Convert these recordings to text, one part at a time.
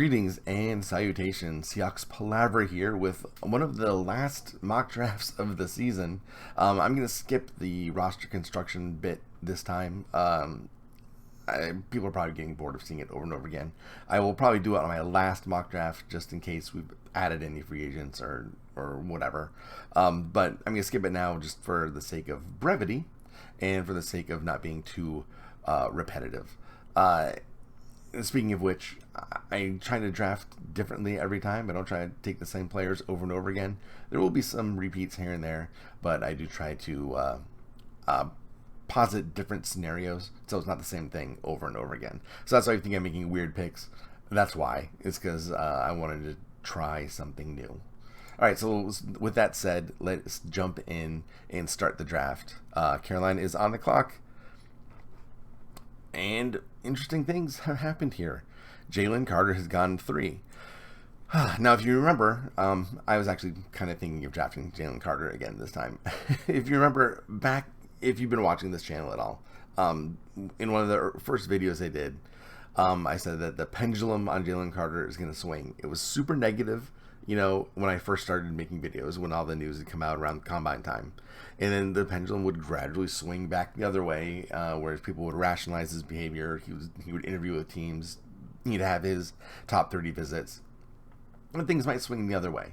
Greetings and salutations. Seahawks Palaver here with one of the last mock drafts of the season. I'm going to skip the roster construction bit this time. People are probably getting bored of seeing it over and over again. I will probably do it on my last mock draft just in case we've added any free agents or whatever. But I'm going to skip it now just for the sake of brevity and for the sake of not being too repetitive. Speaking of which, I try to draft differently every time. I don't try to take the same players over and over again. There will be some repeats here and there, but I do try to posit different scenarios, so it's not the same thing over and over again. So that's why you think I'm making weird picks. That's why. It's because I wanted to try something new. All right, so with that said, let's jump in and start the draft. Carolina is on the clock. And interesting things have happened here. Jalen Carter has gone 3. Now, if you remember, I was actually kind of thinking of drafting Jalen Carter again this time. If you remember back, if you've been watching this channel at all, in one of the first videos I did, I said that the pendulum on Jalen Carter is going to swing. It was super negative, you know, when I first started making videos, when all the news had come out around combine time. And then the pendulum would gradually swing back the other way, whereas people would rationalize his behavior. He would interview with teams. He'd have his top 30 visits. And things might swing the other way,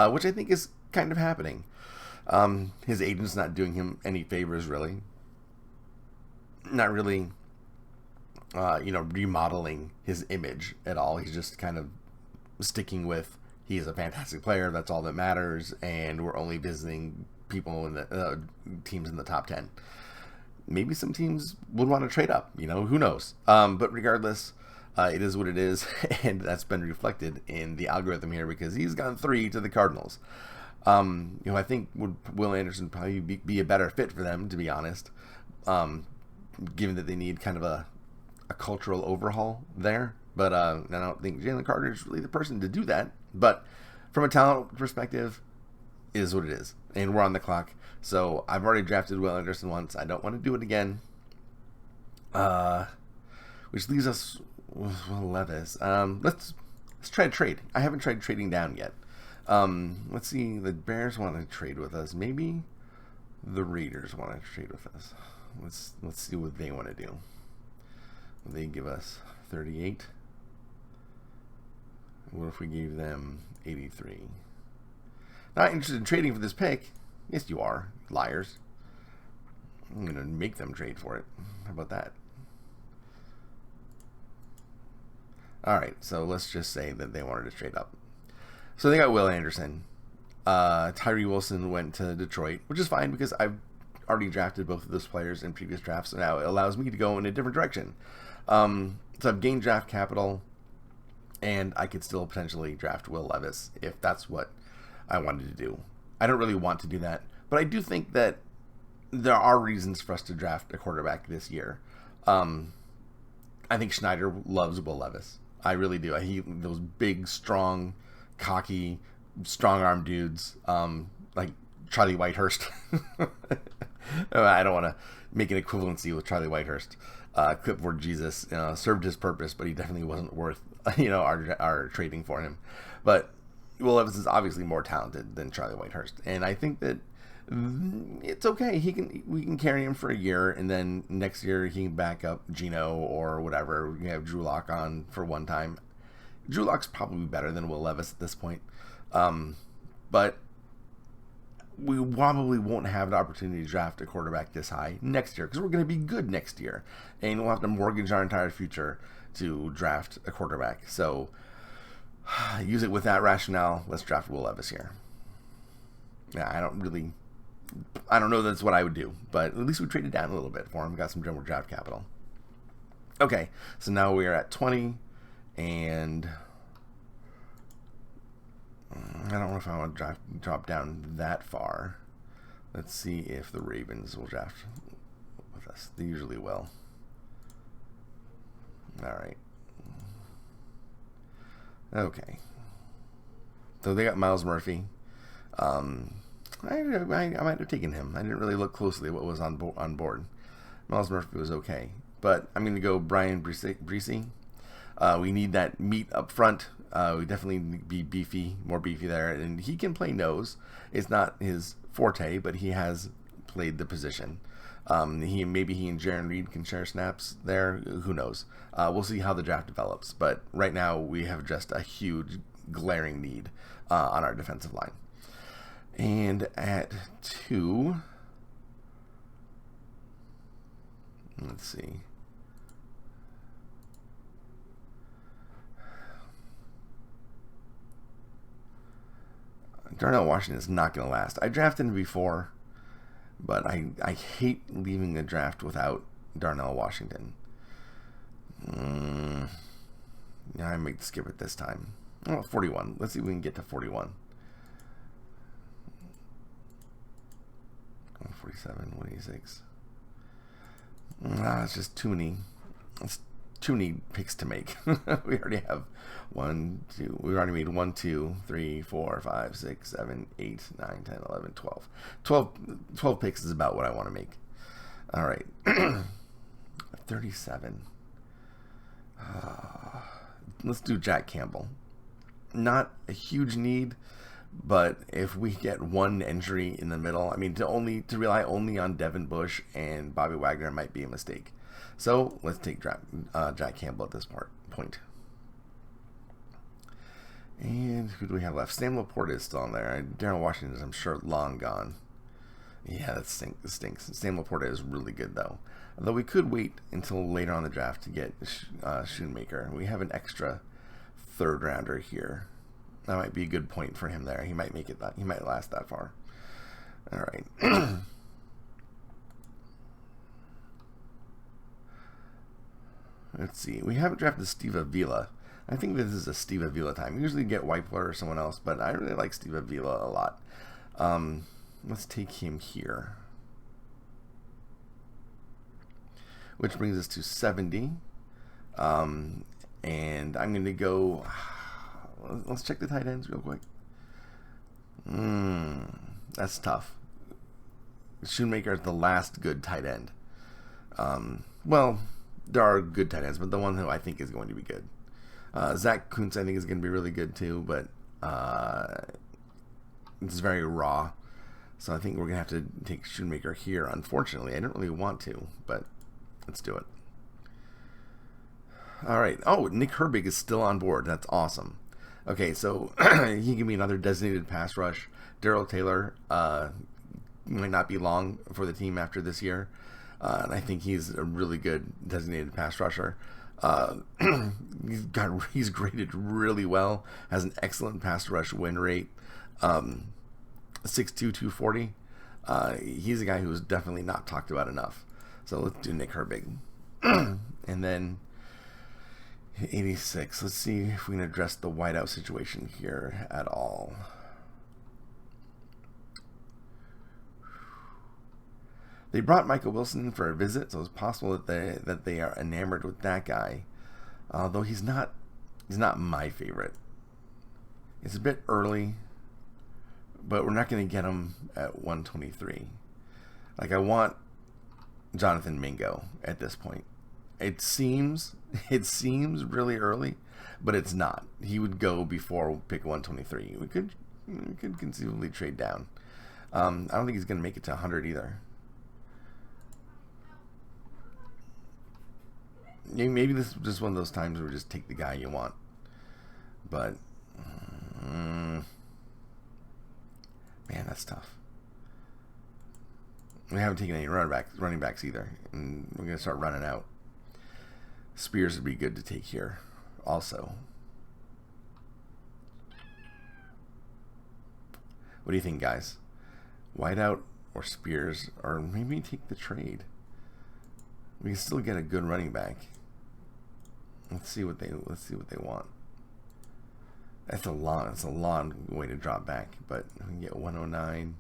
which I think is kind of happening. His agent's not doing him any favors, really. Not really, remodeling his image at all. He's just kind of sticking with, he's a fantastic player, that's all that matters, and we're only visiting people in the teams in the top 10. Maybe some teams would want to trade up, who knows. But regardless, it is what it is, and that's been reflected in the algorithm here because he's gone 3 to the Cardinals. I think Will Anderson probably be a better fit for them, to be honest, given that they need kind of a cultural overhaul there. But I don't think Jalen Carter is really the person to do that. But from a talent perspective, it is what it is. And we're on the clock. So I've already drafted Will Anderson once. I don't want to do it again. Which leaves us with Will Levis. Let's try to trade. I haven't tried trading down yet. Let's see. The Bears want to trade with us. Maybe the Raiders want to trade with us. Let's see what they want to do. They give us 38. What if we gave them 83? Not interested in trading for this pick. Yes, you are. Liars. I'm going to make them trade for it. How about that? Alright, so let's just say that they wanted to trade up. So they got Will Anderson. Tyree Wilson went to Detroit, which is fine because I've already drafted both of those players in previous drafts, so now it allows me to go in a different direction. So I've gained draft capital, and I could still potentially draft Will Levis if that's what I wanted to do. I don't really want to do that, but I do think that there are reasons for us to draft a quarterback this year. I think Schneider loves Will Levis. I really do. Those big, strong, cocky, strong-arm dudes, like Charlie Whitehurst. I don't want to make an equivalency with Charlie Whitehurst. Clipboard Jesus served his purpose, but he definitely wasn't worth our trading for him. But Will Levis is obviously more talented than Charlie Whitehurst, and I think that it's okay. We can carry him for a year, and then next year he can back up Geno or whatever. We have Drew Lock on for one time. Drew Lock's probably better than Will Levis at this point, but we probably won't have the opportunity to draft a quarterback this high next year because we're going to be good next year, and we'll have to mortgage our entire future to draft a quarterback. So use it with that rationale. Let's draft Will Levis here. Yeah, I don't know that's what I would do, but at least we traded down a little bit for him. Got some general draft capital. Okay, so now we are at 20, and I don't know if I want to drop down that far. Let's see if the Ravens will draft with us. They usually will. All right. Okay. So they got Miles Murphy. I might have taken him. I didn't really look closely at what was on board. Miles Murphy was okay. But I'm going to go Brian Breesy. We need that meat up front. We definitely need to be beefy, more beefy there. And he can play nose. It's not his forte, but he has played the position. Maybe he and Jaron Reed can share snaps there. Who knows? We'll see how the draft develops. But right now we have just a huge, glaring need on our defensive line. And at 2, let's see. Darnell Washington is not going to last. I drafted him before, but I hate leaving the draft without Darnell Washington. Yeah, I might skip it this time. Oh, 41. Let's see if we can get to 41. 47, 26. It's just too many. It's too many picks to make. We already have 1, 2. We've already made 1, 2, 3, 4, 5, 6, 7, 8, 9, 10, 11, 12. 12 picks is about what I want to make. All right. 37. Let's do Jack Campbell. Not a huge need, but if we get one injury in the middle, I mean, to rely only on Devin Bush and Bobby Wagner might be a mistake. So let's take Jack Campbell at this point. And who do we have left? Sam Laporta is still on there. Darren Washington is, I'm sure, long gone. Yeah, that stinks. Sam Laporta is really good, though. Although we could wait until later on the draft to get Schoonmaker. We have an extra 3rd rounder here. That might be a good point for him there. He might make it he might last that far. All right. Let's see. We haven't drafted Steve Avila. I think this is a Steve Avila time. We usually get Weipler or someone else, but I really like Steve Avila a lot. Let's take him here. Which brings us to 70. And I'm going to go... Let's check the tight ends real quick. That's tough. Schoonmaker is the last good tight end. Well, there are good tight ends, but the one who I think is going to be good. Zach Kuntz, I think, is going to be really good too, but it's very raw. So I think we're going to have to take Schoonmaker here, unfortunately. I don't really want to, but let's do it. All right. Oh, Nick Herbig is still on board. That's awesome. Okay, so he can be another designated pass rush. Darrell Taylor might not be long for the team after this year. And I think he's a really good designated pass rusher. He's graded really well. Has an excellent pass rush win rate. 6'2", 240. He's a guy who's definitely not talked about enough. So let's do Nick Herbig. And then 86. Let's see if we can address the wideout situation here at all. They brought Michael Wilson in for a visit, so it's possible that they are enamored with that guy. Although he's not my favorite. It's a bit early, but we're not going to get him at 123. Like, I want Jonathan Mingo at this point. It seems really early, but it's not. He would go before pick 123. We could conceivably trade down. I don't think he's going to make it to 100 either. Maybe this is just one of those times where we just take the guy you want. But man, that's tough. We haven't taken any running backs either, and we're going to start running out. Spears would be good to take here also. What do you think, guys? Wideout or Spears, or maybe take the trade? We can still get a good running back. Let's see what they want. It's a long way to drop back, but we can get 109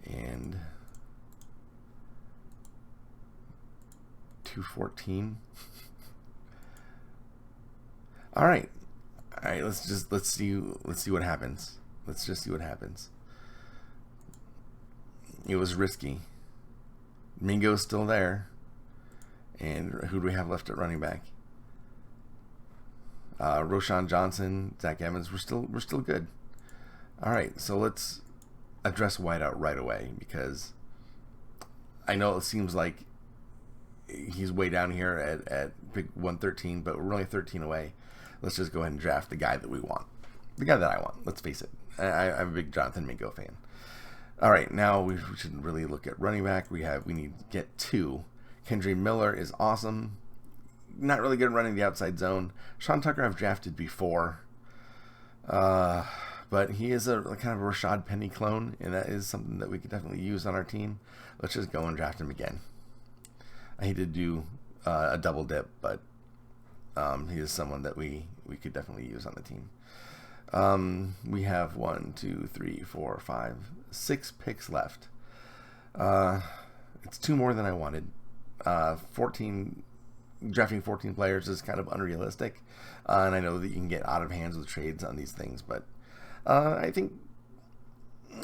and 214. All right. Let's see what happens. Let's just see what happens. It was risky. Mingo's still there. And who do we have left at running back? Roshan Johnson, Zach Evans, we're still good. All right, so let's address wideout right away, because I know it seems like he's way down here at pick 113, but we're only 13 away. Let's just go ahead and draft the guy that we want. The guy that I want, let's face it. I'm a big Jonathan Mingo fan. All right, now we should really look at running back. We need to get 2. Kendre Miller is awesome. Not really good at running the outside zone. Sean Tucker I've drafted before. But he is a kind of a Rashad Penny clone, and that is something that we could definitely use on our team. Let's just go and draft him again. I hate to do a double dip, but he is someone that we could definitely use on the team. We have 1, 2, 3, 4, 5, 6 picks left. It's 2 more than I wanted. Drafting 14 players is kind of unrealistic, and I know that you can get out of hands with trades on these things, but I think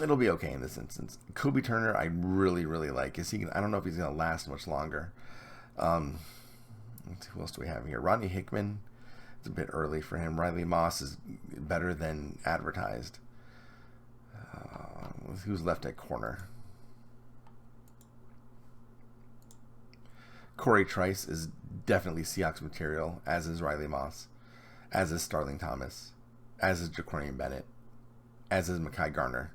it'll be okay in this instance. Kobe Turner, I really like. I don't know if he's going to last much longer. Who else do we have here? Rodney Hickman. It's a bit early for him. Riley Moss is better than advertised. Who's left at corner? Corey Trice is definitely Seahawks material, as is Riley Moss, as is Starling Thomas, as is Jaquarian Bennett, as is Mekhi Garner.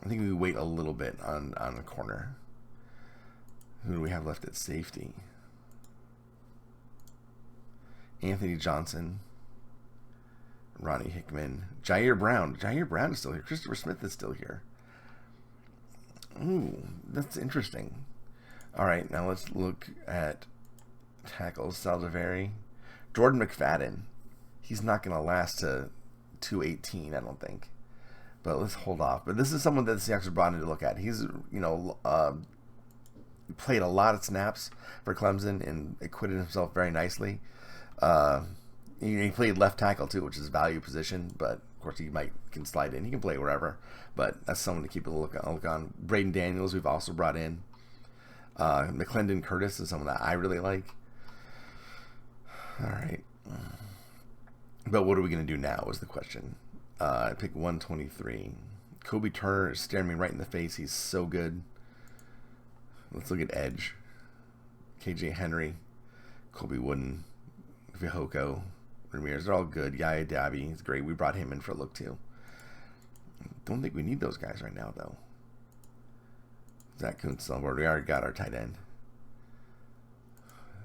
I think we wait a little bit on the corner. Who do we have left at safety? Anthony Johnson, Ronnie Hickman, Jair Brown. Jair Brown is still here. Christopher Smith is still here. Ooh, that's interesting. All right, now let's look at tackles. Saldivari. Jordan McFadden. He's not going to last to 218, I don't think. But let's hold off. But this is someone that the Seahawks are brought in to look at. He's, played a lot of snaps for Clemson and acquitted himself very nicely. He played left tackle too, which is a value position, but of course he can slide in. He can play wherever, but that's someone to keep a look on. Braden Daniels, we've also brought in. McClendon Curtis is someone that I really like. All right, but what are we going to do now is the question. I pick 123. Kobe Turner is staring me right in the face. He's so good. Let's look at edge. KJ Henry, Colby Wooden, Vihoko, Ramirez. They're all good. Yaya Dabby, he's great. We brought him in for a look too. Don't think we need those guys right now though. Zach Kuntz on board. We already got our tight end.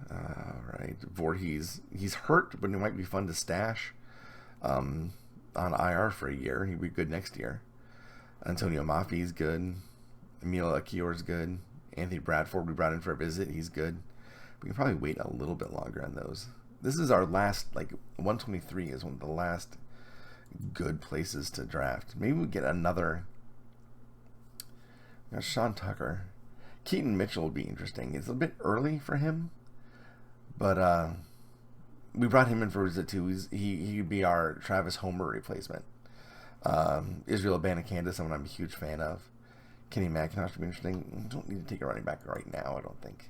All right, Voorhees. He's hurt, but it might be fun to stash on IR for a year. He'd be good next year. Antonio Maffey's good. Emil Akior's good. Anthony Bradford we brought in for a visit. He's good. We can probably wait a little bit longer on those. This is our last, 123 is one of the last good places to draft. Maybe we get another. We got Sean Tucker. Keaton Mitchell would be interesting. It's a bit early for him, but we brought him in for a visit too. He could be our Travis Homer replacement. Israel Abanikanda, someone I'm a huge fan of. Kenny McIntosh would be interesting. We don't need to take a running back right now, I don't think.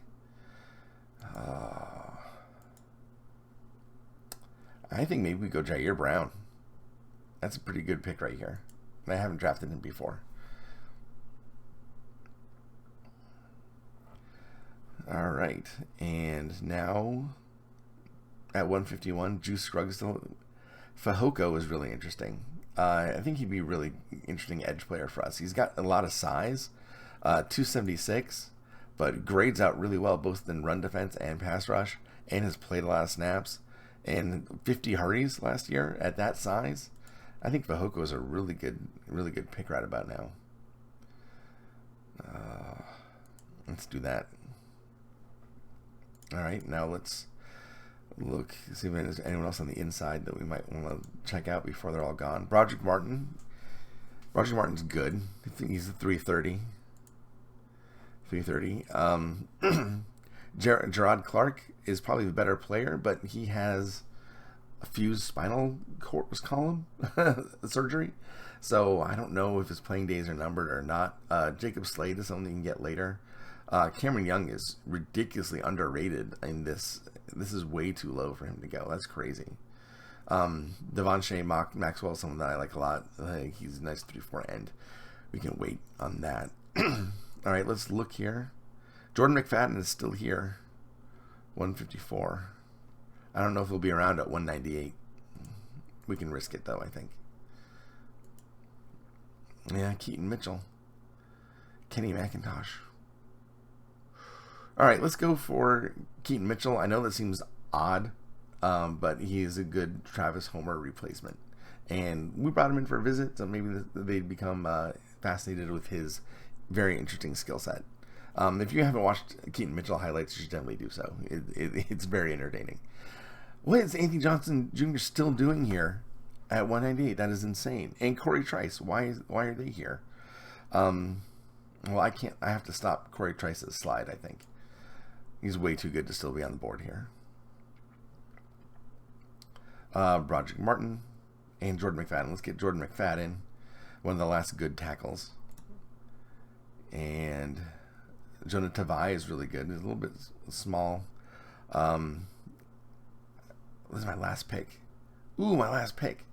I think maybe we go Jair Brown. That's a pretty good pick right here. I haven't drafted him before. All right, and now at 151, Juice Scruggs. Fahoko is really interesting. I think he'd be a really interesting edge player for us. He's got a lot of size, 276, but grades out really well both in run defense and pass rush, and has played a lot of snaps and 50 hurries last year at that size. I think Fahoko is a really good pick right about now. Let's do that. All right, now let's look, see if there's anyone else on the inside that we might want to check out before they're all gone. Broderick Martin. Broderick Martin's good. I think he's a 330. 330. Gerard Clark is probably the better player, but he has a fused spinal cord column surgery. So I don't know if his playing days are numbered or not. Jacob Slade is something you can get later. Cameron Young is ridiculously underrated in this. This is way too low for him to go. That's crazy. Devontae Maxwell is someone that I like a lot. He's a nice 3-4 end. We can wait on that. All right, let's look here. Jordan McFadden is still here. 154. I don't know if he'll be around at 198. We can risk it, though, I think. Yeah, Keaton Mitchell. Kenny McIntosh. All right, let's go for Keaton Mitchell. I know that seems odd, but he is a good Travis Homer replacement. And we brought him in for a visit, so maybe they'd become fascinated with his very interesting skill set. If you haven't watched Keaton Mitchell highlights, you should definitely do so. It's very entertaining. What is Anthony Johnson Jr. still doing here at 198? That is insane. And Corey Trice, why are they here? Well, I can't. I have to stop Corey Trice's slide, I think. He's way too good to still be on the board here. Broderick Martin and Jordan McFadden. Let's get Jordan McFadden, one of the last good tackles. And Jonah Tavai is really good. He's a little bit small. This is my last pick. Ooh, my last pick.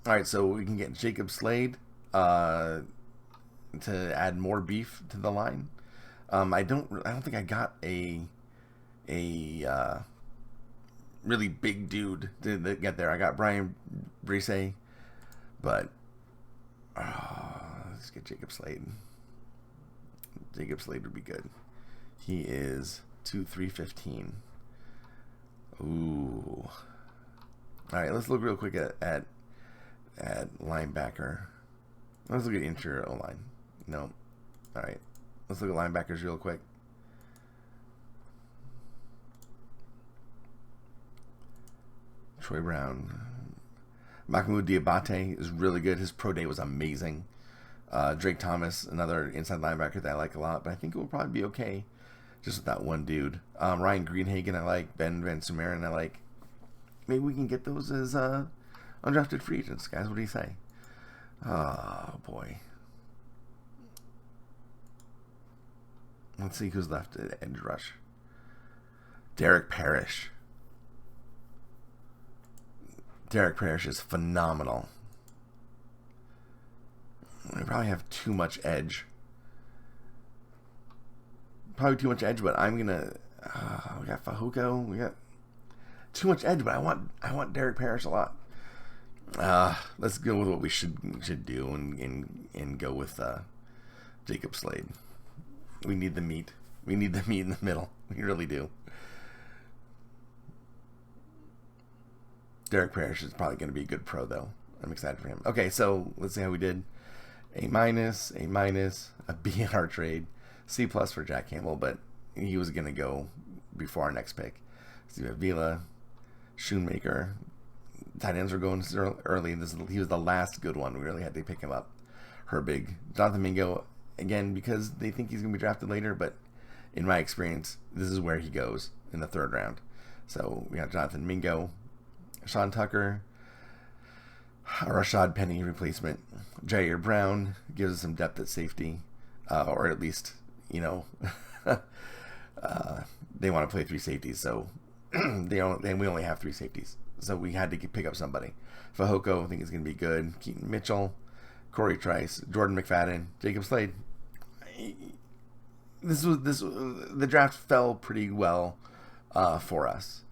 All right, so we can get Jacob Slade to add more beef to the line. I don't think I got a really big dude to get there. I got Brian Brise, but let's get Jacob Slade. Jacob Slade would be good. He is 2-3-15. Ooh. All right, let's look real quick at linebacker. Let's look at interior O-line. No. All right. Let's look at linebackers real quick. Troy Brown. Mahmoud Diabate is really good. His pro day was amazing. Drake Thomas, another inside linebacker that I like a lot, but I think it will probably be okay just with that one dude. Ryan Greenhagen I like. Ben Van Sumeren I like. Maybe we can get those as undrafted free agents, guys. What do you say? Oh, boy. Let's see who's left at edge rush. Derek Parrish. Derek Parrish is phenomenal. We probably have too much edge. Probably too much edge, but I'm gonna. We got Fajuco. We got too much edge, but I want Derek Parrish a lot. Let's go with what we should do and go with Jacob Slade. We need the meat. We need the meat in the middle. We really do. Derek Parrish is probably going to be a good pro, though. I'm excited for him. Okay, so let's see how we did. A-, a B in our trade, C+ for Jack Campbell, but he was going to go before our next pick. Steve Avila, Schoonmaker. Tight ends were going early. He was the last good one. We really had to pick him up. Herbig. Jonathan Mingo, again, because they think he's going to be drafted later, but in my experience, this is where he goes in the 3rd round. So we got Jonathan Mingo, Sean Tucker, Rashad Penny replacement. Jair Brown gives us some depth at safety, or at least, they want to play 3 safeties, so we only have 3 safeties. So we had to pick up somebody. Fahoko, I think is going to be good. Keaton Mitchell, Corey Trice, Jordan McFadden, Jacob Slade. The draft fell pretty well for us.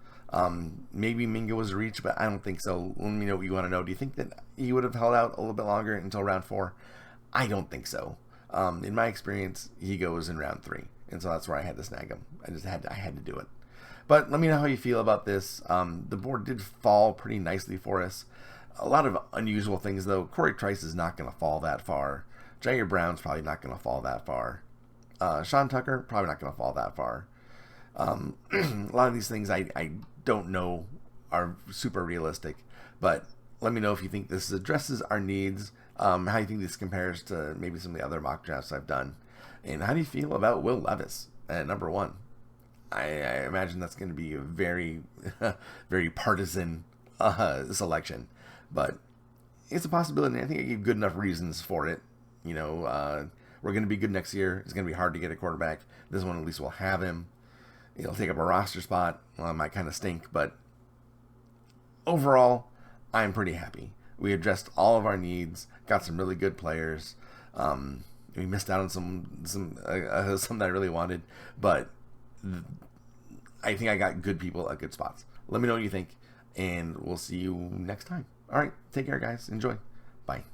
Maybe Mingo was a reach, but I don't think so. Let me know what you want to know. Do you think that he would have held out a little bit longer until round 4? I don't think so. In my experience, he goes in round 3, and so that's where I had to snag him. I had to do it. But let me know how you feel about this. The board did fall pretty nicely for us. A lot of unusual things, though. Corey Trice is not going to fall that far. Jair Brown's probably not going to fall that far. Sean Tucker, probably not going to fall that far. A lot of these things I don't know are super realistic, but let me know if you think this addresses our needs, how you think this compares to maybe some of the other mock drafts I've done, and how do you feel about Will Levis at number 1? I imagine that's going to be a very, very partisan selection, but it's a possibility. I think I gave good enough reasons for it. We're going to be good next year. It's going to be hard to get a quarterback. This one, at least, we'll have him. He'll take up a roster spot. Well, it might kind of stink, but overall, I'm pretty happy. We addressed all of our needs, got some really good players. We missed out on some that I really wanted, but I think I got good people at good spots. Let me know what you think, and we'll see you next time. All right, take care, guys. Enjoy. Bye.